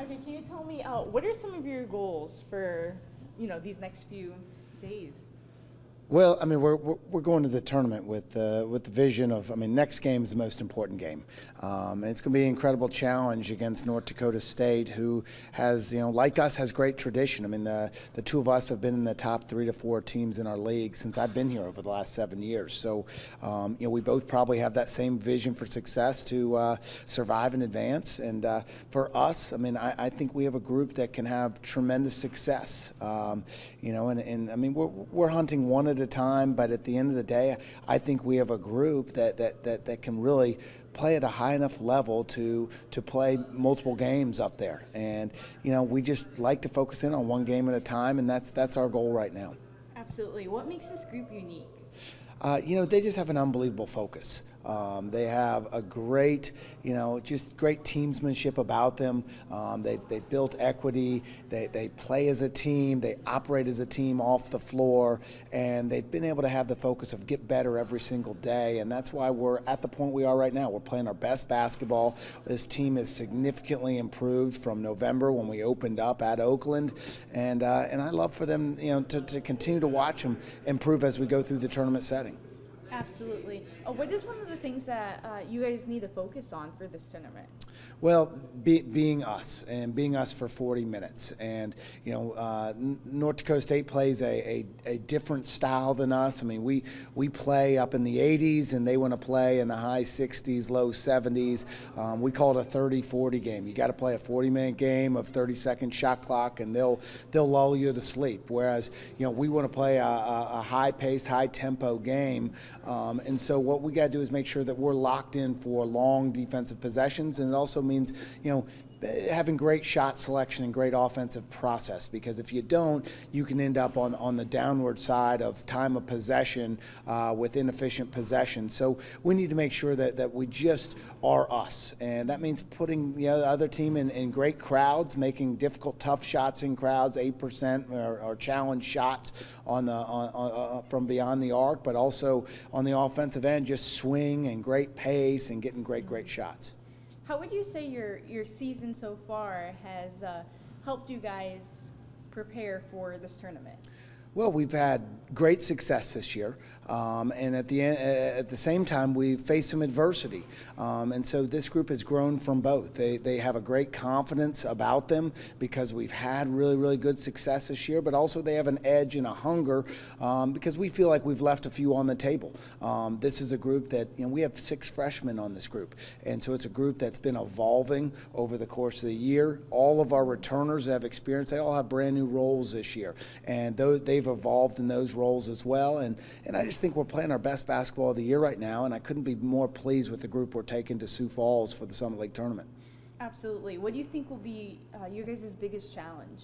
Okay, can you tell me what are some of your goals for these next few days? Well, I mean, we're going to the tournament with the vision of, I mean, next game is the most important game. And it's going to be an incredible challenge against North Dakota State, who has, like us, has great tradition. I mean, the two of us have been in the top 3 to 4 teams in our league since I've been here over the last 7 years. So, we both probably have that same vision for success to survive and advance. And for us, I mean, I think we have a group that can have tremendous success. And I mean, we're hunting one at a time, but at the end of the day, I think we have a group that can really play at a high enough level to play multiple games up there. And we just like to focus in on one game at a time, and that's our goal right now. Absolutely. What makes this group unique? They just have an unbelievable focus. They have a great, just great teamsmanship about them. They've built equity. They play as a team. They operate as a team off the floor. And they've been able to have the focus of get better every single day. And that's why we're at the point we are right now. We're playing our best basketball. This team is significantly improved from November when we opened up at Oakland. And I love for them, to continue to watch them improve as we go through the tournament setting. Absolutely. What is one of the things that you guys need to focus on for this tournament? Well, being us and being us for 40 minutes. And, North Dakota State plays a different style than us. I mean, we play up in the 80s and they want to play in the high 60s, low 70s. We call it a 30-40 game. You got to play a 40-minute game of 30-second shot clock and they'll lull you to sleep. Whereas, we want to play a high-paced, high-tempo game. And so what we got to do is make sure that we're locked in for long defensive possessions, and it also means, having great shot selection and great offensive process, because if you don't, you can end up on the downward side of time of possession with inefficient possession. So we need to make sure that we just are us, and that means putting the other team in great crowds, making difficult, tough shots in crowds, 8% or challenge shots from beyond the arc, but also on the offensive end, just swing and great pace and getting great shots. How would you say your season so far has helped you guys prepare for this tournament? Well, we've had great success this year, and at the same time, we've faced some adversity, and so this group has grown from both. They have a great confidence about them because we've had really good success this year, but also they have an edge and a hunger because we feel like we've left a few on the table. This is a group that, we have 6 freshmen on this group, and so it's a group that's been evolving over the course of the year. All of our returners that have experience, they all have brand new roles this year, and they've evolved in those roles as well, and I just think we're playing our best basketball of the year right now, and I couldn't be more pleased with the group we're taking to Sioux Falls for the Summit League tournament. Absolutely. What do you think will be your guys' biggest challenge?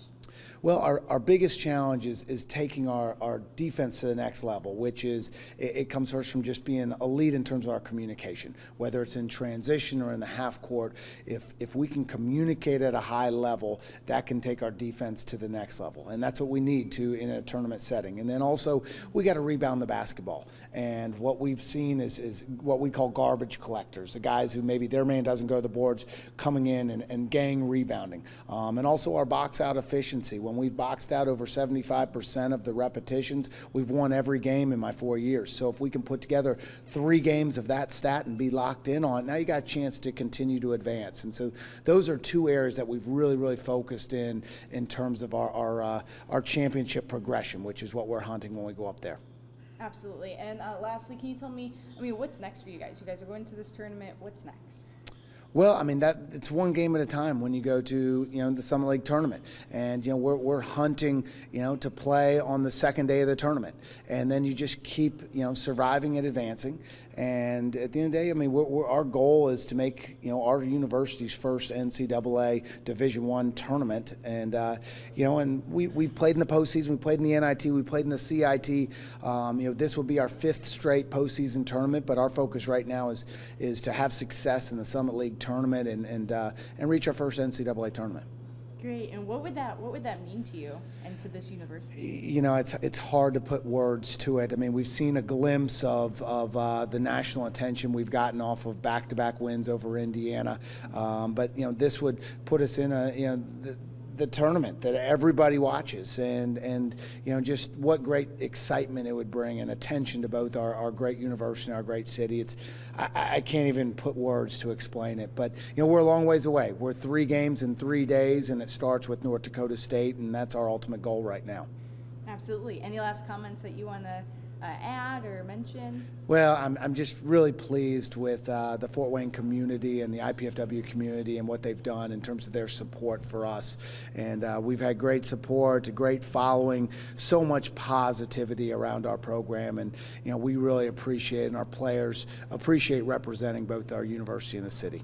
Well, our biggest challenge is taking our defense to the next level, which is it comes first from just being elite in terms of our communication, whether it's in transition or in the half court. If we can communicate at a high level, that can take our defense to the next level, and that's what we need to in a tournament setting. And then also we got to rebound the basketball, and what we've seen is what we call garbage collectors, the guys who maybe their man doesn't go to the boards, coming in and gang rebounding, and also our box out efficiency. When we've boxed out over 75% of the repetitions, we've won every game in my 4 years. So if we can put together 3 games of that stat and be locked in on it, now you got a chance to continue to advance. And so those are 2 areas that we've really focused in terms of our championship progression, which is what we're hunting when we go up there. Absolutely. And lastly, can you tell me, what's next for you guys? You guys are going to this tournament. What's next? Well, I mean, it's one game at a time when you go to, the Summit League tournament. And, we're hunting, to play on the second day of the tournament. And then you just keep, surviving and advancing. And at the end of the day, I mean, our goal is to make, our university's first NCAA Division I tournament. And, and we've played in the postseason, we played in the NIT, we played in the CIT. This will be our 5th straight postseason tournament, but our focus right now is to have success in the Summit League tournament and reach our first NCAA tournament. Great. And what would that mean to you and to this university? You know, it's hard to put words to it. I mean, we've seen a glimpse of the national attention we've gotten off of back-to-back wins over Indiana, but you know, this would put us in the tournament that everybody watches, and you know, just what great excitement it would bring and attention to both our great university and our great city. I can't even put words to explain it, but you know, we're a long ways away. We're 3 games in 3 days, and it starts with North Dakota State, and that's our ultimate goal right now. Absolutely. Any last comments that you want to add or mention? Well, I'm just really pleased with the Fort Wayne community and the IPFW community and what they've done in terms of their support for us. And we've had great support, a great following, so much positivity around our program. And you know, we really appreciate it, and our players appreciate representing both our university and the city.